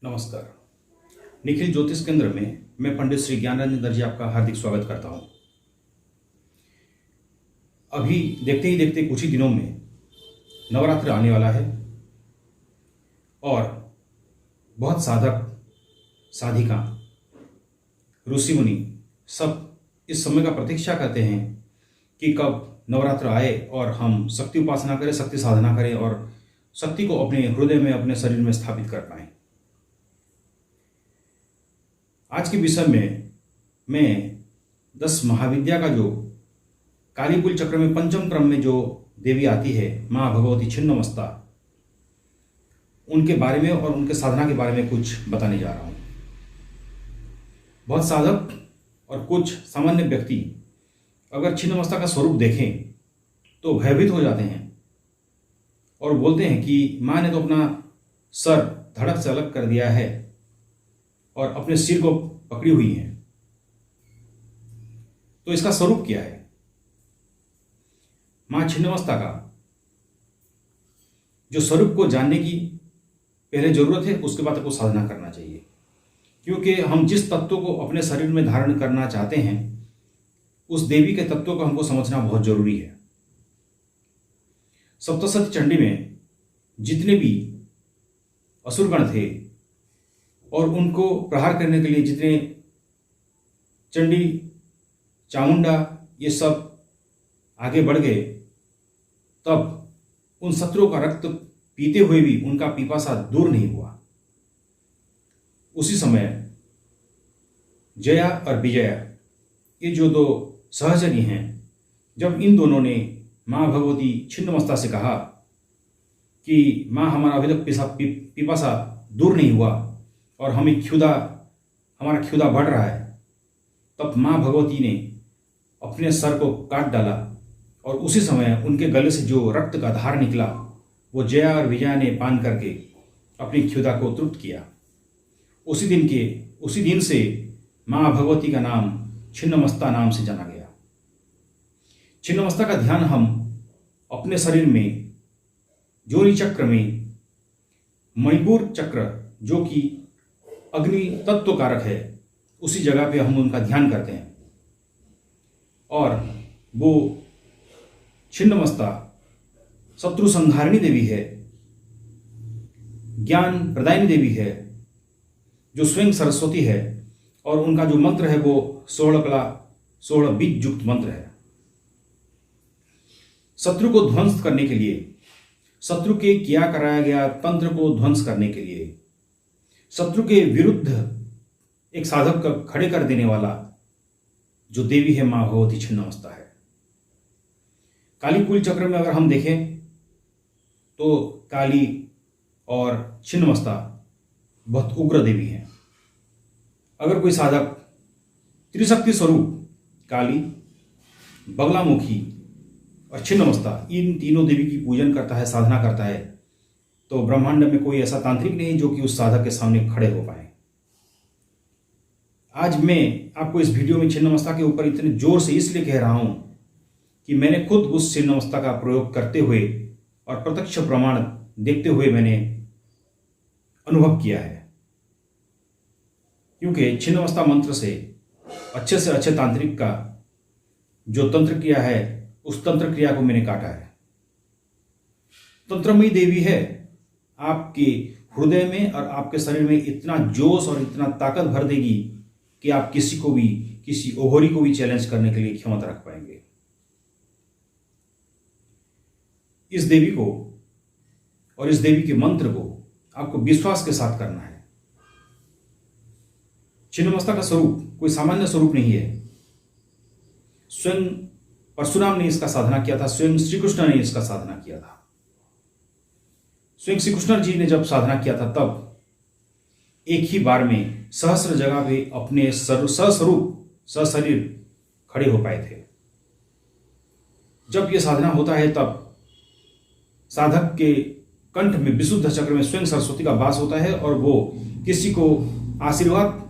नमस्कार। निखिल ज्योतिष केंद्र में मैं पंडित श्री ज्ञान रंजन दर्जी आपका हार्दिक स्वागत करता हूं। अभी देखते ही देखते कुछ ही दिनों में नवरात्र आने वाला है और बहुत साधक साधिका ऋषि मुनि सब इस समय का प्रतीक्षा करते हैं कि कब नवरात्र आए और हम शक्ति उपासना करें, शक्ति साधना करें और शक्ति को अपने हृदय में, अपने शरीर में स्थापित कर पाएं। आज के विषय में मैं 10 महाविद्या का जो कालीकुल चक्र में पंचम क्रम में जो देवी आती है, माँ भगवती छिन्नमस्ता, उनके बारे में और उनके साधना के बारे में कुछ बताने जा रहा हूँ। बहुत साधक और कुछ सामान्य व्यक्ति अगर छिन्नमस्ता का स्वरूप देखें तो भयभीत हो जाते हैं और बोलते हैं कि माँ ने तो अपना सर धड़क से अलग कर दिया है और अपने सिर को पकड़ी हुई है। तो इसका स्वरूप क्या है? मां छिन्नमस्ता का जो स्वरूप को जानने की पहले जरूरत है, उसके बाद आपको साधना करना चाहिए, क्योंकि हम जिस तत्व को अपने शरीर में धारण करना चाहते हैं उस देवी के तत्व को हमको समझना बहुत जरूरी है। सप्तशती चंडी में जितने भी असुरगण थे और उनको प्रहार करने के लिए जितने चंडी, चामुंडा ये सब आगे बढ़ गए, तब उन शत्रुओं का रक्त पीते हुए भी उनका पिपासा दूर नहीं हुआ। उसी समय जया और विजया, ये जो दो सहचरी हैं, जब इन दोनों ने माँ भगवती छिन्नमस्ता से कहा कि माँ हमारा अभी तक पिपासा दूर नहीं हुआ और हमारा क्षुधा बढ़ रहा है, तब माँ भगवती ने अपने सर को काट डाला और उसी समय उनके गले से जो रक्त का धार निकला वो जया और विजया ने पान करके अपनी क्षुधा को तृप्त किया। उसी दिन से माँ भगवती का नाम छिन्नमस्ता नाम से जाना गया। छिन्नमस्ता का ध्यान हम अपने शरीर में जोनी चक्र में मणिपुर चक्र जो कि अग्नि तत्व कारक है, उसी जगह पे हम उनका ध्यान करते हैं और वो छिन्नमस्ता शत्रु संहारिणी देवी है, ज्ञान प्रदायिनी देवी है, जो स्वयं सरस्वती है और उनका जो मंत्र है वो 16 कला 16 बीज युक्त मंत्र है। शत्रु को ध्वंस करने के लिए, शत्रु के किया कराया गया तंत्र को ध्वंस करने के लिए, शत्रु के विरुद्ध एक साधक का खड़े कर देने वाला जो देवी है, मां भगवती छिन्नमस्ता है। कालीकुल चक्र में अगर हम देखें तो काली और छिन्नमस्ता बहुत उग्र देवी हैं। अगर कोई साधक त्रिशक्ति स्वरूप काली, बगलामुखी और छिन्नमस्ता इन तीनों देवी की पूजन करता है, साधना करता है, तो ब्रह्मांड में कोई ऐसा तांत्रिक नहीं जो कि उस साधक के सामने खड़े हो पाए। आज मैं आपको इस वीडियो में छिन्नमस्ता के ऊपर इतने जोर से इसलिए कह रहा हूं कि मैंने खुद उस छिन्नमस्ता का प्रयोग करते हुए और प्रत्यक्ष प्रमाण देखते हुए मैंने अनुभव किया है। क्योंकि छिन्नमस्ता मंत्र से अच्छे तांत्रिक का जो तंत्र क्रिया है, उस तंत्र क्रिया को मैंने काटा है। तंत्रमयी देवी है, आपके हृदय में और आपके शरीर में इतना जोश और इतना ताकत भर देगी कि आप किसी ओघोरी को भी चैलेंज करने के लिए क्षमता रख पाएंगे। इस देवी को और इस देवी के मंत्र को आपको विश्वास के साथ करना है। छिन्नमस्ता का स्वरूप कोई सामान्य स्वरूप नहीं है। स्वयं परशुराम ने इसका साधना किया था, स्वयं श्री कृष्ण ने इसका साधना किया था। स्वयं श्री कृष्ण जी ने जब साधना किया था तब एक ही बार में सहस्र जगह पे अपने सशरीर खड़े हो पाए थे। जब यह साधना होता है तब साधक के कंठ में विशुद्ध चक्र में स्वयं सरस्वती का वास होता है और वो किसी को आशीर्वाद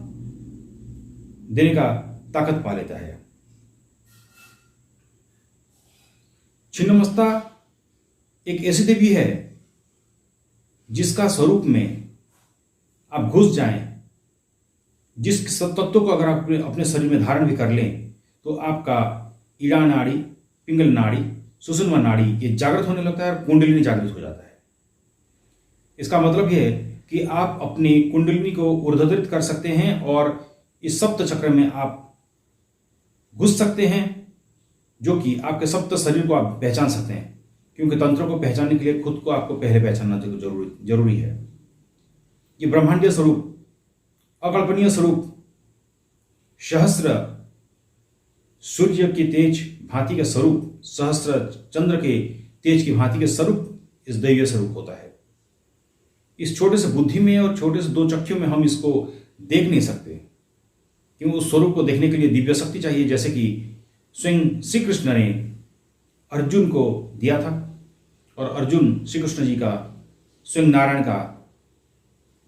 देने का ताकत पा लेता है। छिन्नमस्ता एक ऐसी देवी है जिसका स्वरूप में आप घुस जाएं, जिस तत्व को अगर आप अपने शरीर में धारण भी कर लें तो आपका ईड़ा नाड़ी, पिंगल नाड़ी, सुषुम्ना नाड़ी ये जागृत होने लगता है और कुंडलिनी जागृत हो जाता है। इसका मतलब यह है कि आप अपनी कुंडलिनी को ऊर्ध्वधृत कर सकते हैं और इस सप्त चक्र में आप घुस सकते हैं, जो कि आपके सप्त शरीर को आप पहचान सकते हैं। क्योंकि तंत्र को पहचानने के लिए खुद को आपको पहले पहचानना जरूरी है। ये ब्रह्मांडीय स्वरूप, अकल्पनीय स्वरूप, सहस्त्र सूर्य के तेज भांति के स्वरूप, सहस्त्र चंद्र के तेज की भांति के स्वरूप इस दैवीय स्वरूप होता है। इस छोटे से बुद्धि में और छोटे से दो चक्षुओं में हम इसको देख नहीं सकते, क्योंकि उस स्वरूप को देखने के लिए दिव्य शक्ति चाहिए, जैसे कि स्वयं श्री कृष्ण ने अर्जुन को दिया था और अर्जुन श्री कृष्ण जी का, स्वयं नारायण का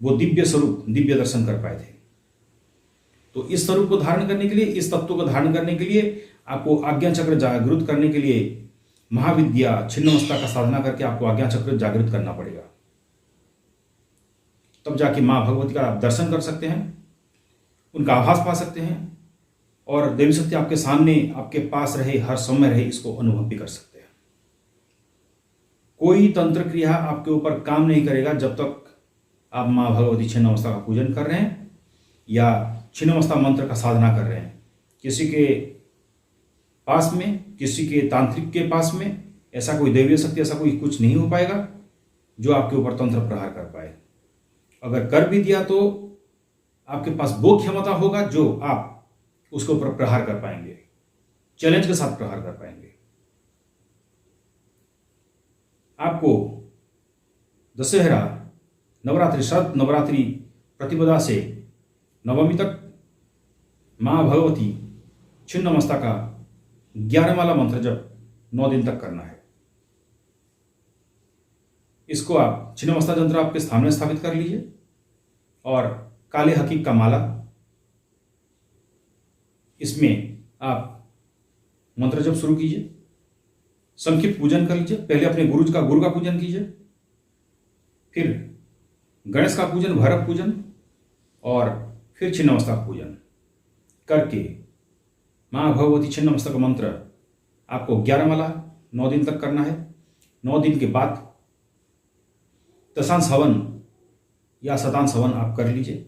वो दिव्य स्वरूप, दिव्य दर्शन कर पाए थे। तो इस स्वरूप को धारण करने के लिए, इस तत्व को धारण करने के लिए आपको आज्ञा चक्र जागृत करने के लिए महाविद्या छिन्नमस्ता का साधना करके आपको आज्ञा चक्र जागृत करना पड़ेगा। तब जाके माँ भगवती का आप दर्शन कर सकते हैं, उनका आभास पा सकते हैं और देवी शक्ति आपके सामने, आपके पास रहे, हर समय रहे, इसको अनुभव भी कर सकते हैं। कोई तंत्र क्रिया आपके ऊपर काम नहीं करेगा जब तक आप माँ भगवती छिन्नमस्ता का पूजन कर रहे हैं या छिन्नमस्ता मंत्र का साधना कर रहे हैं। किसी के पास में, किसी के तांत्रिक के पास में ऐसा कोई दैवीय शक्ति, ऐसा कोई कुछ नहीं हो पाएगा जो आपके ऊपर तंत्र प्रहार कर पाए। अगर कर भी दिया तो आपके पास वो क्षमता होगा जो आप उसके ऊपर प्रहार कर पाएंगे, चैलेंज के साथ प्रहार कर पाएंगे। आपको दशहरा, नवरात्रि, शरद नवरात्रि प्रतिपदा से नवमी तक मां भगवती छिन्नमस्ता का 11 माला मंत्र जप 9 दिन तक करना है। इसको आप छिन्नमस्ता यंत्र आपके सामने स्थापित कर लीजिए और काले हकीक का माला, इसमें आप मंत्र जप शुरू कीजिए, संक्षिप्त पूजन कर लीजिए। पहले अपने गुरु का पूजन कीजिए, फिर गणेश का पूजन, भैरव पूजन और फिर छिन्नमस्ता का पूजन करके माँ भगवती छिन्नमस्ता का मंत्र आपको 11 माला 9 दिन तक करना है। 9 दिन के बाद दशांश हवन या शतांश हवन आप कर लीजिए।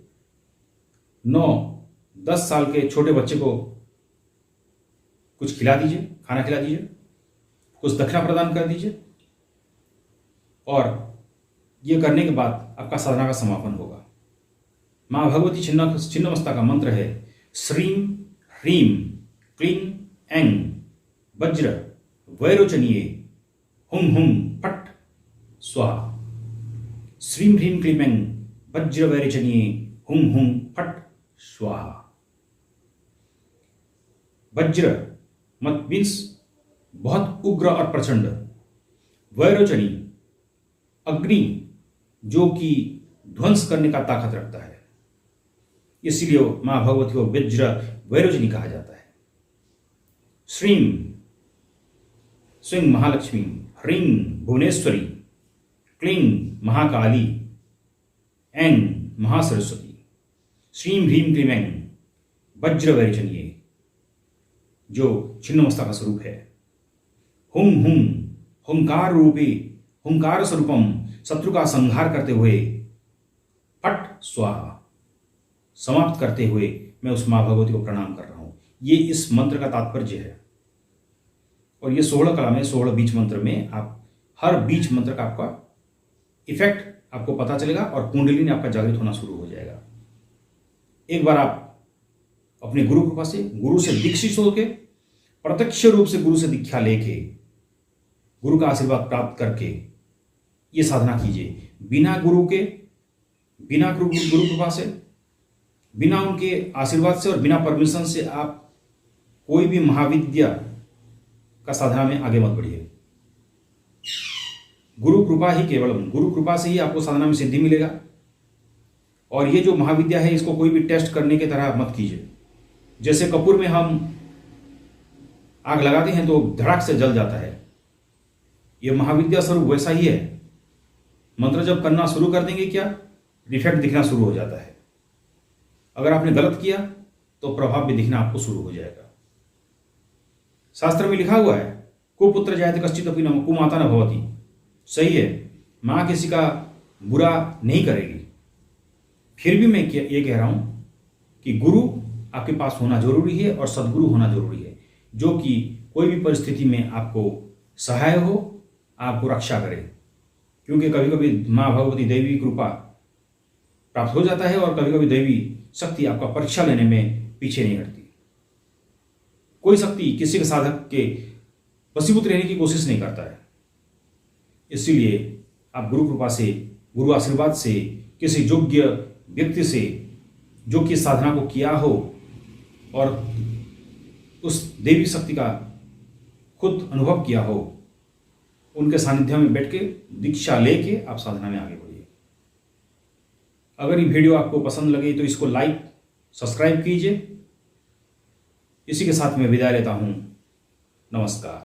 9-10 साल के छोटे बच्चे को कुछ खिला दीजिए, खाना खिला दीजिए, कुछ दक्षिणा प्रदान कर दीजिए और ये करने के बाद आपका साधना का समापन होगा। माँ भगवती छिन्नमस्ता का मंत्र है श्रीम ह्रीम क्लीं ऐं वज्र वैरोचनीये हुं हुं फट स्वाहा। श्रीम ह्रीम क्लीं ऐं वज्र वैरोचनीये हुं हुं फट स्वाहा। वज्र मत मीन्स बहुत उग्र और प्रचंड, वैरोचनी अग्नि जो कि ध्वंस करने का ताकत रखता है, इसलिए मां भगवती को वज्र वैरोचनी कहा जाता है। श्रीम स्वयं महालक्ष्मी, ह्रीं भुवनेश्वरी, क्लीं महाकाली, ऐं महासरस्वती। श्रीं ह्रीं क्लीं ऐं वज्र वैरोचनीये जो छिन्नमस्ता का स्वरूप है। हुं हुं हुंकार रूपी, हुंकार स्वरूपम, शत्रु का संहार करते हुए फट स्वाहा, समाप्त करते हुए मैं उस मां भगवती को प्रणाम कर रहा हूं। ये इस मंत्र का तात्पर्य है। और ये 16 कला में 16 बीज मंत्र में आप हर बीज मंत्र का आपका इफेक्ट आपको पता चलेगा और कुंडलिनी आपका जागृत होना शुरू हो जाएगा। एक बार आप अपने गुरु कृपा से, गुरु से दीक्षित होकर, प्रत्यक्ष रूप से गुरु से दीक्षा लेके, गुरु का आशीर्वाद प्राप्त करके ये साधना कीजिए। बिना गुरु के, बिना गुरु कृपा से, बिना उनके आशीर्वाद से और बिना परमिशन से आप कोई भी महाविद्या का साधना में आगे मत बढ़िए। गुरु कृपा ही, केवल गुरु कृपा से ही आपको साधना में सिद्धि मिलेगा। और ये जो महाविद्या है इसको कोई भी टेस्ट करने की तरह मत कीजिए। जैसे कपूर में हम आग लगाते हैं तो धड़ाक से जल जाता है, ये महाविद्या स्वरूप वैसा ही है। मंत्र जब करना शुरू कर देंगे क्या डिफेक्ट दिखना शुरू हो जाता है। अगर आपने गलत किया तो प्रभाव भी दिखना आपको शुरू हो जाएगा। शास्त्र में लिखा हुआ है, कुपुत्र जायते कश्चित अपि न कुमाता न भवति। सही है, माँ किसी का बुरा नहीं करेगी। फिर भी मैं ये कह रहा हूं कि गुरु आपके पास होना जरूरी है और सद्गुरु होना जरूरी है, जो कि कोई भी परिस्थिति में आपको सहाय हो, आपको रक्षा करे। क्योंकि कभी कभी माँ भगवती दैवी कृपा प्राप्त हो जाता है और कभी कभी दैवी शक्ति आपका परीक्षा लेने में पीछे नहीं हटती। कोई शक्ति किसी के साधक के वशीभूत रहने की कोशिश नहीं करता है। इसीलिए आप गुरु कृपा से, गुरु आशीर्वाद से, किसी योग्य व्यक्ति से जो कि साधना को किया हो और उस देवी शक्ति का खुद अनुभव किया हो, उनके सानिध्य में बैठ के दीक्षा लेके आप साधना में आगे बढ़िए। अगर ये वीडियो आपको पसंद लगे तो इसको लाइक, सब्सक्राइब कीजिए। इसी के साथ मैं विदाई लेता हूं। नमस्कार।